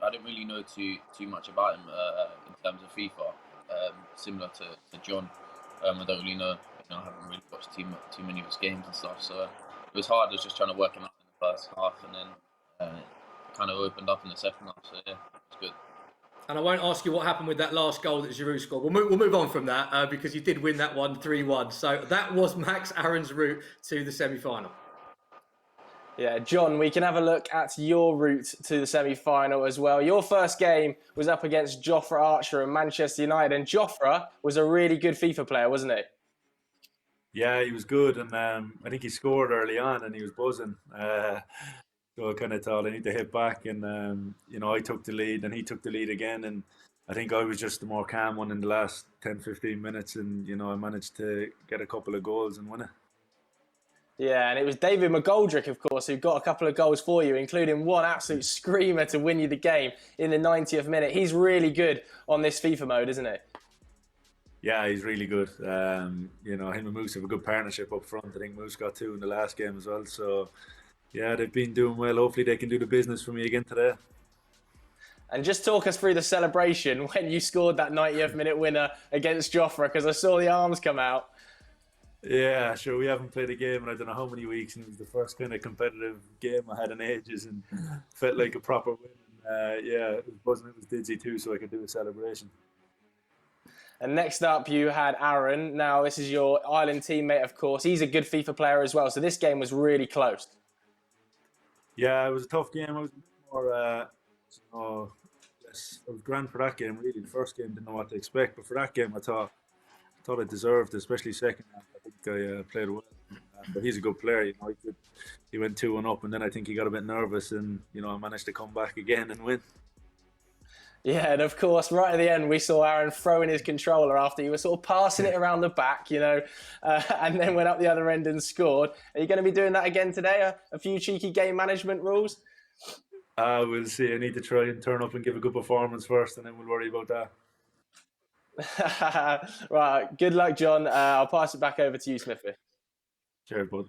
I didn't really know too much about him in terms of FIFA. Similar to John, I don't really know. I haven't really watched too many of his games and stuff. So it was hard. I was just trying to work him out in the first half, and then it kind of opened up in the second half. So yeah, it's good. And I won't ask you what happened with that last goal that Giroud scored. We'll move on from that because you did win that one 3-1. So that was Max Aaron's route to the semi-final. Yeah, John, we can have a look at your route to the semi-final as well. Your first game was up against Jofre Archer and Manchester United, and Jofre was a really good FIFA player, wasn't he? Yeah, he was good, and I think he scored early on, and he was buzzing. So I kind of thought I need to hit back, and I took the lead, and he took the lead again, and I think I was just the more calm one in the last 10-15 minutes, and I managed to get a couple of goals and win it. Yeah, and it was David McGoldrick, of course, who got a couple of goals for you, including one absolute screamer to win you the game in the 90th minute. He's really good on this FIFA mode, isn't he? Yeah, he's really good. Him and Moose have a good partnership up front. I think Moose got 2 in the last game as well, so yeah, they've been doing well. Hopefully they can do the business for me again today. And just talk us through the celebration when you scored that 90th minute winner against Jofre, because I saw the arms come out. Yeah, sure. We haven't played a game in I don't know how many weeks, and it was the first kind of competitive game I had in ages, and felt like a proper win. Yeah, it was buzzing. It was dizzy too, so I could do a celebration. And next up, you had Aaron. Now, this is your Ireland teammate, of course. He's a good FIFA player as well, so this game was really close. Yeah, it was a tough game. I was more, I was grand for that game, really. The first game, didn't know what to expect, but for that game, I thought I deserved it, especially second half. I think I played well. But he's a good player, he went 2-1 up, and then I think he got a bit nervous, and I managed to come back again and win. Yeah, and of course, right at the end, we saw Aaron throwing his controller after he was sort of passing it around the back, and then went up the other end and scored. Are you going to be doing that again today? A few cheeky game management rules? We'll see. I need to try and turn up and give a good performance first, and then we'll worry about that. Right, good luck, John. I'll pass it back over to you, Smithy. Cheers, bud.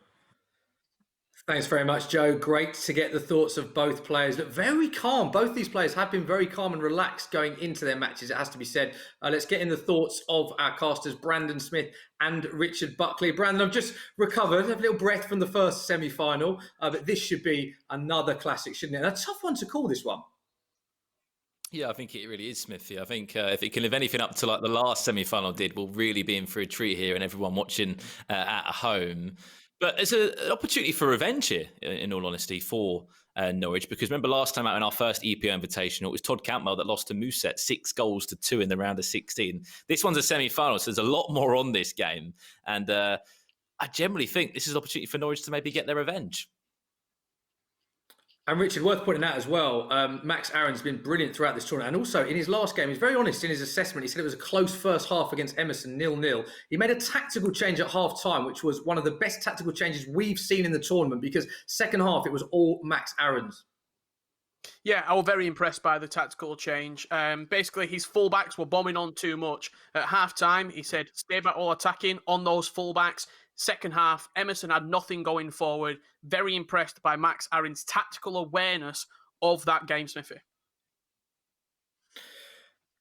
Thanks very much, Joe. Great to get the thoughts of both players. But very calm. Both these players have been very calm and relaxed going into their matches, it has to be said. Let's get in the thoughts of our casters, Brandon Smith and Richard Buckley. Brandon, I've just recovered, a little breath from the first semi-final, but this should be another classic, shouldn't it? And a tough one to call, this one. Yeah, I think it really is, Smithy. I think if it can live anything up to like the last semi-final did, we'll really be in for a treat here, and everyone watching at home. But it's an opportunity for revenge here, in all honesty, for Norwich. Because remember last time out in our first EPO Invitational, it was Todd Cantwell that lost to Mooset 6-2 in the round of 16. This one's a semi-final, so there's a lot more on this game. And I generally think this is an opportunity for Norwich to maybe get their revenge. And Richard, worth pointing out as well, Max Aaron's been brilliant throughout this tournament. And also in his last game, he's very honest in his assessment. He said it was a close first half against Emerson, 0-0. He made a tactical change at half-time, which was one of the best tactical changes we've seen in the tournament, because second half, it was all Max Aaron's. Yeah, I was very impressed by the tactical change. Basically, his fullbacks were bombing on too much. At half-time, he said, stay back all attacking on those fullbacks. Second half, Emerson had nothing going forward. Very impressed by Max Aaron's tactical awareness of that game, Smithy.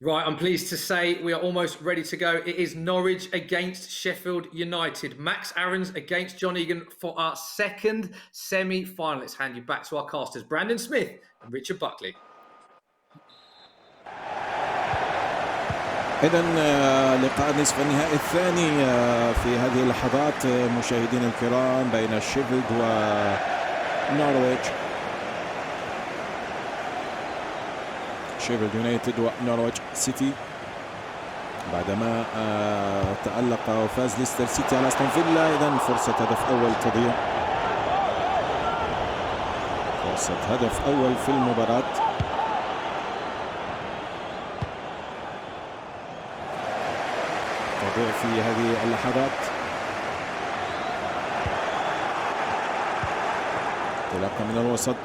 Right, I'm pleased to say we are almost ready to go. It is Norwich against Sheffield United. Max Aaron's against John Egan for our second semi-final. Let's hand you back to our casters, Brandon Smith and Richard Buckley. إذن لقاء نصف النهائي الثاني في هذه اللحظات مشاهدينا الكرام بين شيفيلد ونورويتش. شيفيلد يونايتد ونورويتش سيتي بعدما تألق وفاز ليستر سيتي على أستون فيلا. إذن فرصة هدف أول تضيع، فرصة هدف أول في المباراة. في هذه اللحظات انطلاقة من الوسط،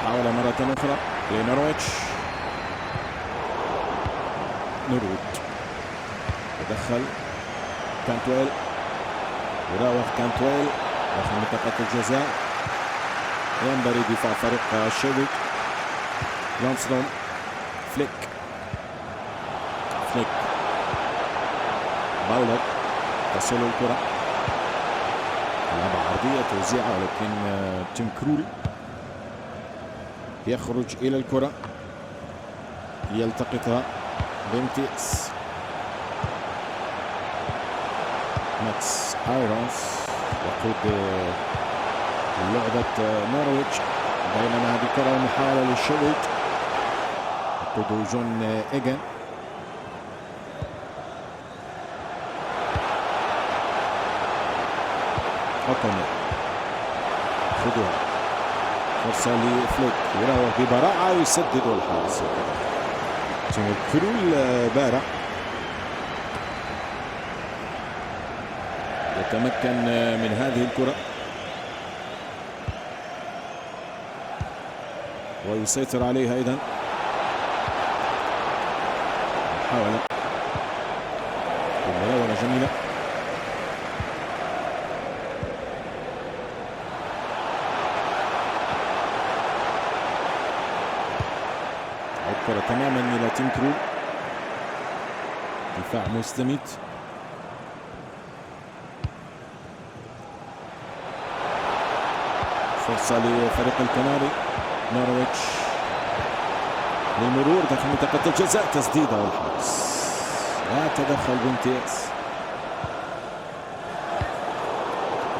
محاولة مرة أخرى لنورويتش. نورود تدخل كانتويل، يراوغ كانتويل داخل منطقة الجزاء. ينبغي دفاع فريق شيفيلد. لانسلوم، فليك باولر تصل الكرة، لعبة عرضية توزيعها، ولكن تيم كرول يخرج إلى الكرة يلتقطها بامتياز. ماكس ايرونز يقود لعبة نورويتش، بينما هذه كرة محاولة للشيفيلد يقود جون إيجن. أوكونيل خذوها، فرصة لفليك، يراوغ ببراعة ويسدد الحارس. تيم كرول بارع يتمكن من هذه الكرة ويسيطر عليها. أيضا محاولة مراوغة جميلة، الكرة تماما إلى تيم كرول، دفاع مستميت. فرصة لفريق الكناري نورويتش للمرور داخل منطقة الجزاء، تسديدة والحارس لا تدخل بامتياز.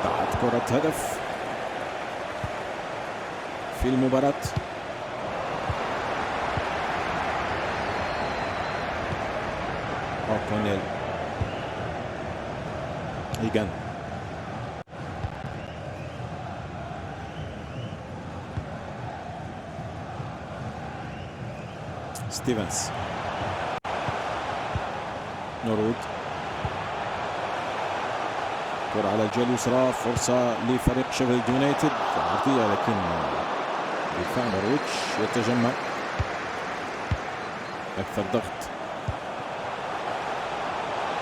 بعد كرة هدف في المباراة. أوكونيل، إيجان، ستيفنز، نورود، كرة على الجهة اليسرى، فرصة لفريق شيفيلد يونايتد، عرضية لكن دفاع نورويتش يتجمع أكثر ضغط.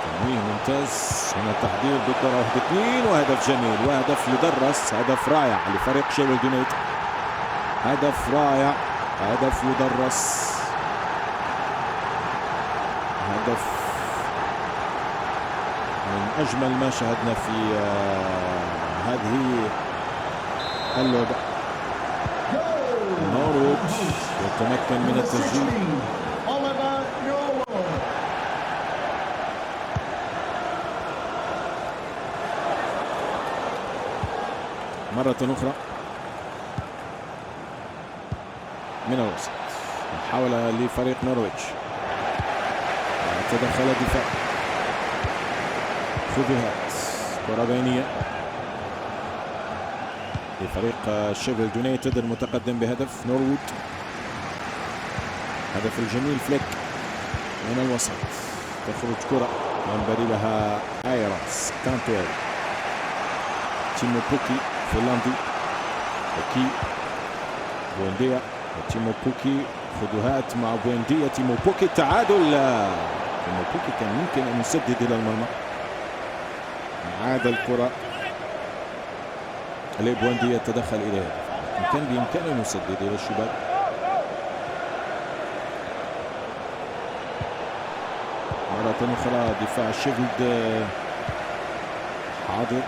تنويه ممتاز هنا، تحضير بكرة 1-2 وهدف جميل وهدف يدرس، هدف رائع لفريق شيفيلد يونايتد، هدف رائع، هدف يدرس، هدف من أجمل ما شاهدنا في هذه اللعبة. نورويتش يتمكن من التسجيل. مرة أخرى من الوسط، محاولة لفريق نورويتش، تدخل الدفاع، خذوهات، كرة بينية لفريق شيفيلد يونايتد المتقدم بهدف. نورود، هدف الجميل، فليك من الوسط، تخرج كرة ينبغي لها ايرونز، كانتويل، تيمو بوكي فنلندي، بوكي، بوينديا، تيمو بوكي، خذوهات مع بوينديا، تيمو بوكي، التعادل. تيمو بوكي كان يمكن أن يسدد إلى المرمى، عاد الكرة لبوينديا، تدخل إليها، كان بإمكانه أن يسدد إلى الشباك. مرة أخرى دفاع شيفيلد حاضر،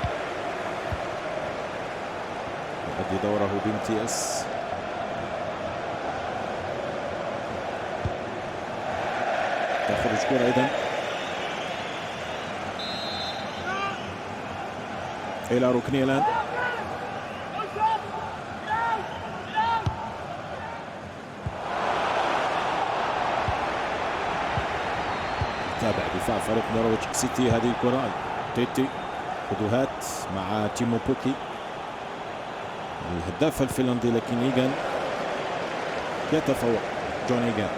يؤدي دوره بامتياز. تخرج كرة أيضا إلى ركنية الآن. تابع دفاع فريق نورويتش سيتي هذه الكرة، تيتي، خذوهات مع تيمو بوكي الهداف الفنلندي، لكن إيجان يتفوق، جون إيجان،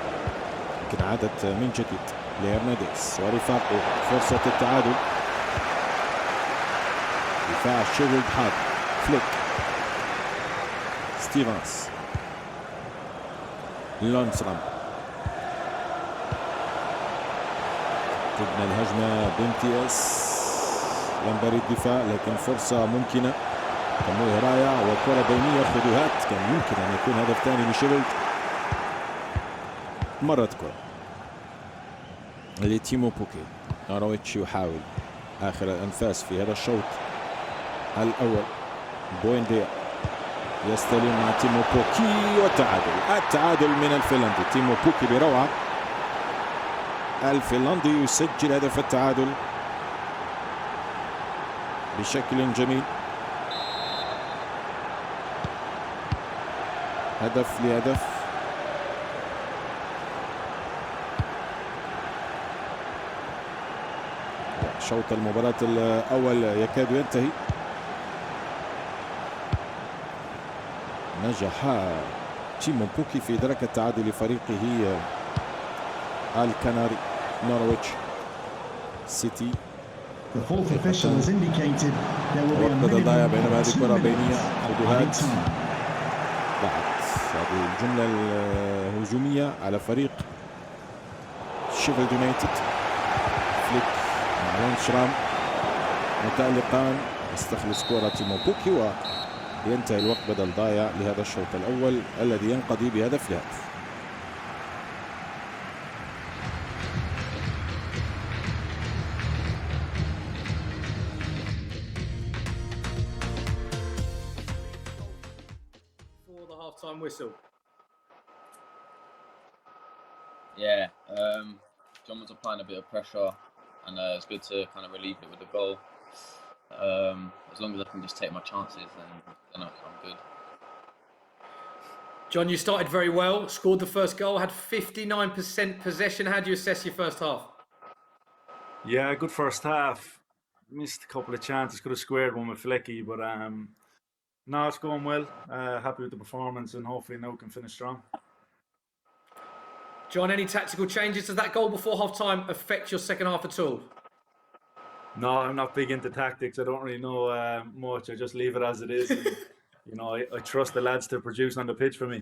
لكن عادت من جديد لهرنانديز ورفاقه، فرصة التعادل. دفاع شيفيلد حاضر، فليك، ستيفنز، لونسرام، تبنى الهجمة بامتياز، ينبري الدفاع لكن فرصة ممكنة، تمويه رائع وكرة بينية خدوهات، كان يمكن أن يكون هدف ثاني لشيفيلد. مرت كرة لتيمو بوكي. نورويتش يحاول آخر الأنفاس في هذا الشوط الأول. بوينديا يستلم مع تيمو بوكي والتعادل من الفنلندي. تيمو بوكي بروعة، الفنلندي يسجل هدف التعادل بشكل جميل. هدف لهدف. شوط المباراة الأول يكاد ينتهي. نجح تيمو بوكي في إدراك التعادل لفريقه الكناري نورويتش سيتي. وقت ضايع بينما هذه كرة بينية خدوهات. بعد هذه الجملة الهجومية على فريق شيفيلد يونايتد. فليك مع شرام متألقان، يستخلص كرة تيمو بوكي وينتهي الوقت بدل ضايع لهذا الشوط الأول الذي ينقضي بهدف لهدف. Time whistle. Yeah, John was applying a bit of pressure, and it's good to kind of relieve it with the goal. As long as I can just take my chances, then I'm good. John, you started very well, scored the first goal, had 59% possession. How do you assess your first half? Yeah, good first half. Missed a couple of chances, could have squared one with Flecky, but no, it's going well. Happy with the performance, and hopefully now we can finish strong. John, any tactical changes? Does that goal before half-time affect your second half at all? No, I'm not big into tactics. I don't really know much. I just leave it as it is. And, you know, I trust the lads to produce on the pitch for me.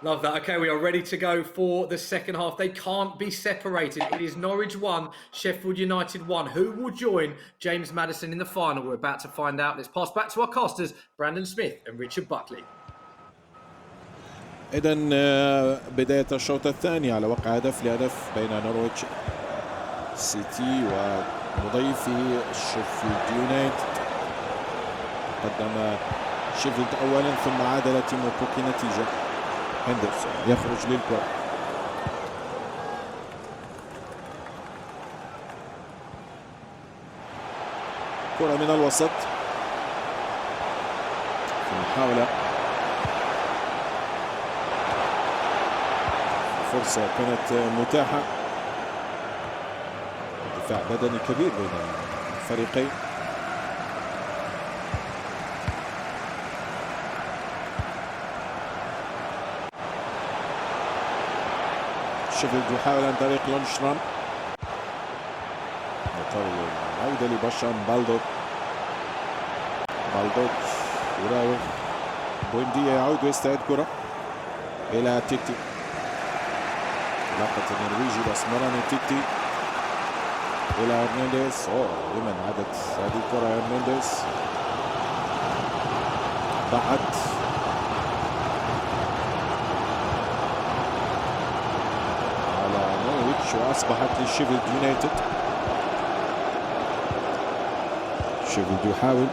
Love that. Okay, we are ready to go for the second half. They can't be separated. It is Norwich 1, Sheffield United 1. Who will join James Maddison in the final? We're about to find out. Let's pass back to our casters, Brandon Smith and Richard Buckley. إذن بداية الشوط الثاني على وقع هدف لهدف بين نورويتش سيتي ومضيفه شيفيلد يونايتد. قدم شيفيلد أولا ثم عادل تيمو بوكي نتيجة. هندرسون يخرج للكرة. كرة من الوسط في محاولة، فرصة كانت متاحة. دفاع بدني كبير بين الفريقين. شيفيلد يحاول عن طريق لونشرام. عودة لبشام بالدوك يراوغ. بوينديا يعود ويستعيد كرة إلى تيتي. علاقة النرويجي الأسمراني تيتي إلى هرنانديز. لمن عادت هذه الكرة؟ هرنانديز ضاعت. على نورويتش وأصبحت لشيفيلد يونايتد. شيفيلد يحاول.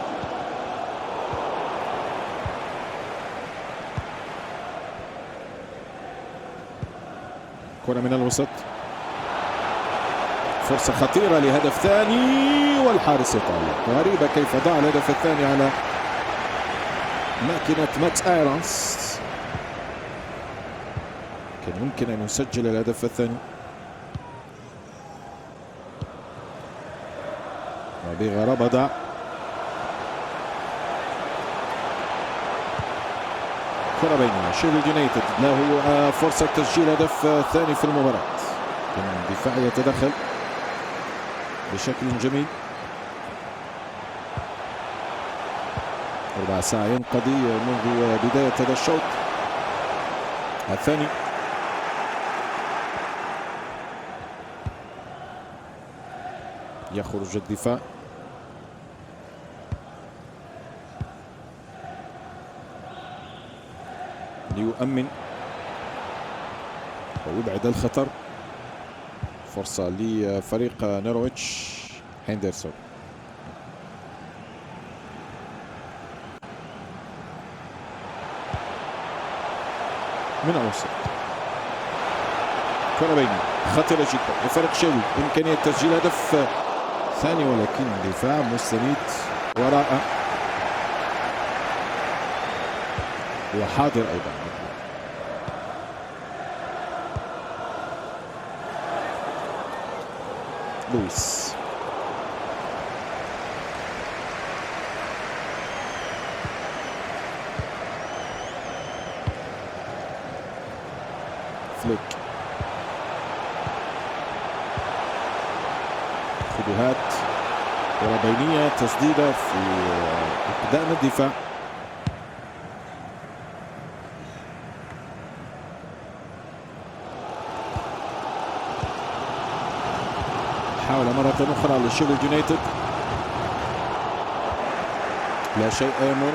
كرة من الوسط، فرصة خطيرة لهدف ثاني والحارس يطالع. غريبة كيف ضاع الهدف الثاني على ماكينة ماكس ايرونز. كان يمكن أن يسجل الهدف الثاني. وبغرابة ضاع. كرة بينية. شيفيلد يونايتد له فرصة تسجيل هدف ثاني في المباراة. كان الدفاع يتدخل بشكل جميل. ربع ساعة ينقضي منذ بداية هذا الشوط الثاني. يخرج الدفاع. ليؤمن ويبعد الخطر. فرصة لفريق نورويتش. هندرسون من الوسط، كرة بينية خطيرة جدا لفريق شيفيلد، إمكانية تسجيل هدف ثاني، ولكن دفاع مستميت وراءه وحاضر أيضا. لويس فليك، خدوهات، كرة بينية، تسديدة في أقدام الدفاع. حاول مرة أخرى لشيفيلد يونايتد، لا شيء يمر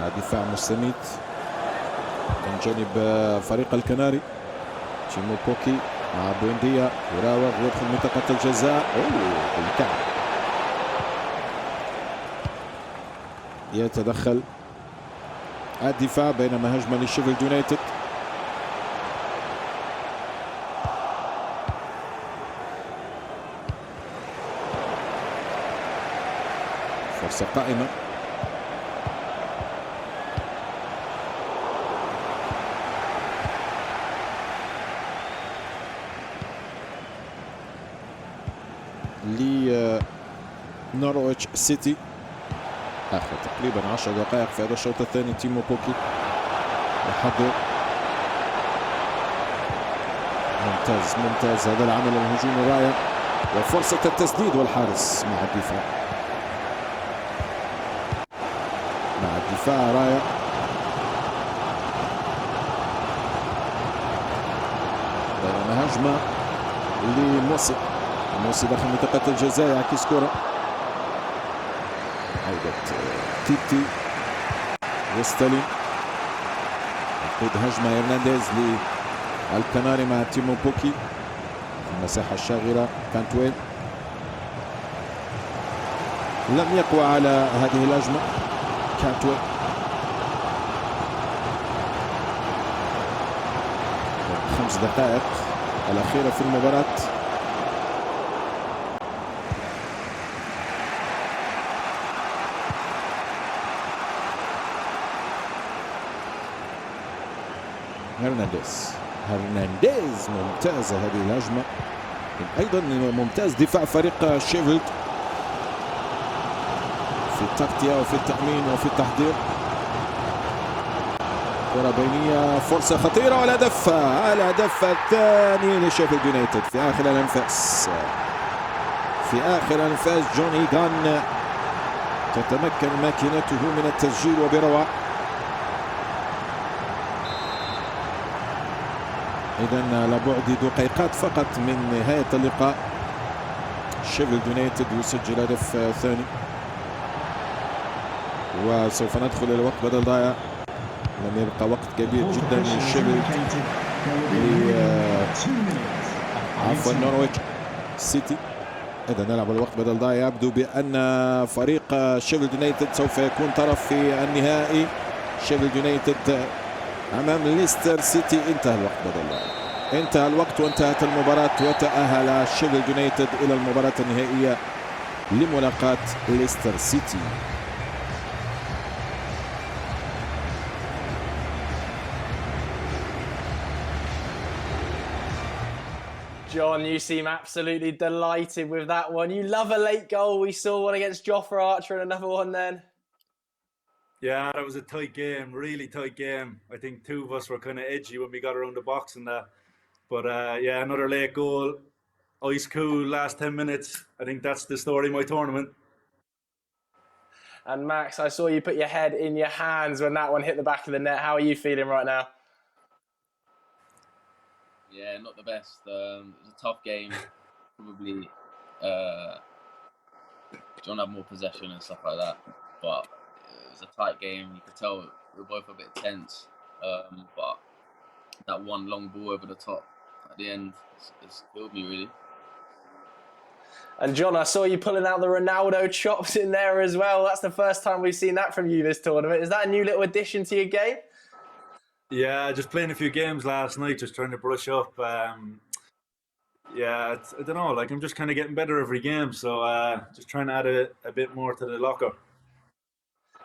مع دفاع مستميت من جانب فريق الكناري. تيمو بوكي مع بونديا يراوغ ويدخل منطقة الجزاء. بالكعب يتدخل الدفاع، بينما هجمة لشيفيلد يونايتد. فرصة قائمة لنورويتش سيتي. آخر تقريبا 10 دقائق في هذا الشوط الثاني. تيمو بوكي يحضر، ممتاز ممتاز هذا العمل الهجومي الرائع، وفرصة التسديد والحارس مع الدفاع. مع الدفاع رائع. بينما هجمة لموسي، موسي داخل منطقة الجزاء يعكس كرة. عودة تيتي وستالين، يقود هجمة هرنانديز للكناري مع تيمو بوكي في المساحة الشاغرة. كانتويل لم يقوى على هذه الهجمة. كانتويل خمس دقائق الأخيرة في المباراة. هرنانديز ممتازة هذه الهجمة، أيضا ممتاز دفاع فريق شيفيلد في التغطية وفي التأمين وفي التحضير. كرة بينية، فرصة خطيرة، والهدف الهدف الثاني لشيفيلد يونايتد في آخر الأنفاس. في آخر الأنفاس جون إيغان تتمكن ماكينته من التسجيل وبروعة. إذن على بعد دقيقات فقط من نهاية اللقاء شيفيلد يونايتد يسجل هدف ثاني، وسوف ندخل إلى وقت بدل ضائع. لم يبقى وقت كبير جدا للشيفيلد عفوا نورويتش سيتي. إذا نلعب الوقت بدل ضائع. يبدو بأن فريق شيفيلد يونايتد سوف يكون طرف في النهائي. شيفيلد يونايتد أمام ليستر سيتي. انتهى الوقت بدل ضائع، انتهى الوقت وانتهت المباراة، وتأهل شيفيلد يونايتد إلى المباراة النهائية لملاقاة ليستر سيتي. John, you seem absolutely delighted with that one. You love a late goal. We saw one against Jofra Archer and another one then. Yeah, that was a tight game, really tight game. I think two of us were kind of edgy when we got around the box and that. But yeah, another late goal. Ice cool last 10 minutes. I think that's the story of my tournament. And Max, I saw you put your head in your hands when that one hit the back of the net. How are you feeling right now? Yeah, not the best. It was a tough game. Probably John had more possession and stuff like that, but it was a tight game. You could tell we were both a bit tense, but that one long ball over the top at the end, it's killed me really. And John, I saw you pulling out the Ronaldo chops in there as well. That's the first time we've seen that from you this tournament. Is that a new little addition to your game? Yeah, just playing a few games last night, just trying to brush up. Yeah, I don't know, like I'm just kind of getting better every game, so just trying to add a bit more to the locker.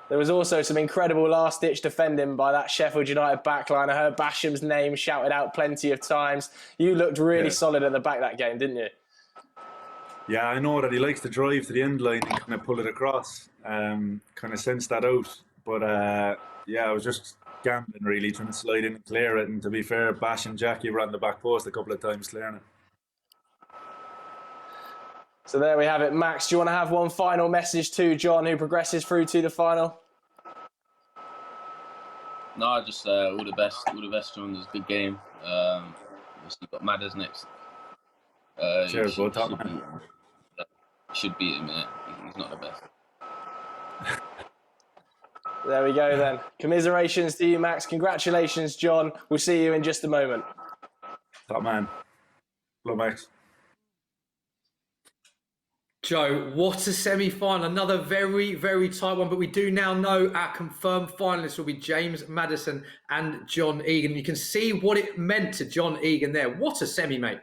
There was also some incredible last-ditch defending by that Sheffield United backline. I heard Basham's name shouted out plenty of times. You looked really solid at the back that game, didn't you? Yeah, I know that he likes to drive to the end line and kind of pull it across. Kind of sensed that out. But yeah, I was just gambling really, trying to slide in and clear it. And to be fair, Bash and Jackie were on the back post a couple of times clearing it. So there we have it. Max, do you want to have one final message to John, who progresses through to the final? No, just all the best, John. It was a good game. Obviously got Madders next. Cheers, bro. Top man. Should beat him, yeah. He's not the best. There we go then. Commiserations to you, Max. Congratulations, John. We'll see you in just a moment. Top man. Hello, Max. Joe, what a semi-final. Another very, very tight one. But we do now know our confirmed finalists will be James Maddison and John Egan. You can see what it meant to John Egan there. What a semi, mate.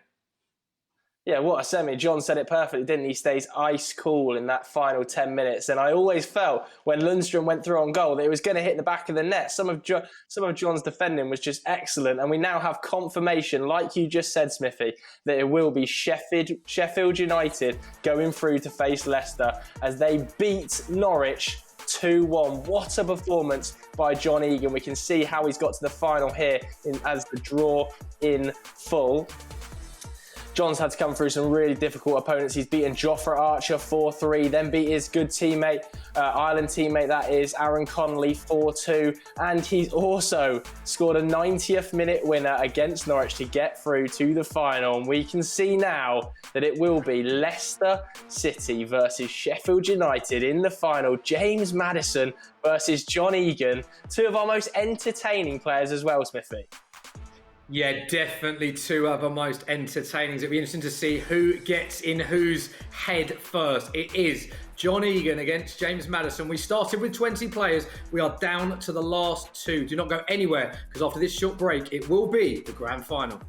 Yeah, what a semi. John said it perfectly, didn't he? Stays ice cool in that final 10 minutes. And I always felt when Lundstrom went through on goal that it was going to hit the back of the net. Some of John's defending was just excellent. And we now have confirmation, like you just said, Smithy, that it will be Sheffield United going through to face Leicester as they beat Norwich 2-1. What a performance by John Egan. We can see how he's got to the final here as the draw in full. John's had to come through some really difficult opponents. He's beaten Jofra Archer 4-3, then beat his good teammate, Ireland teammate that is, Aaron Connolly 4-2. And he's also scored a 90th minute winner against Norwich to get through to the final. And we can see now that it will be Leicester City versus Sheffield United in the final. James Maddison versus John Egan, two of our most entertaining players as well, Smithy. Yeah, definitely two of the most entertaining. It'll be interesting to see who gets in whose head first. It is John Egan against James Maddison. We started with 20 players. We are down to the last two. Do not go anywhere, because after this short break, it will be the grand final.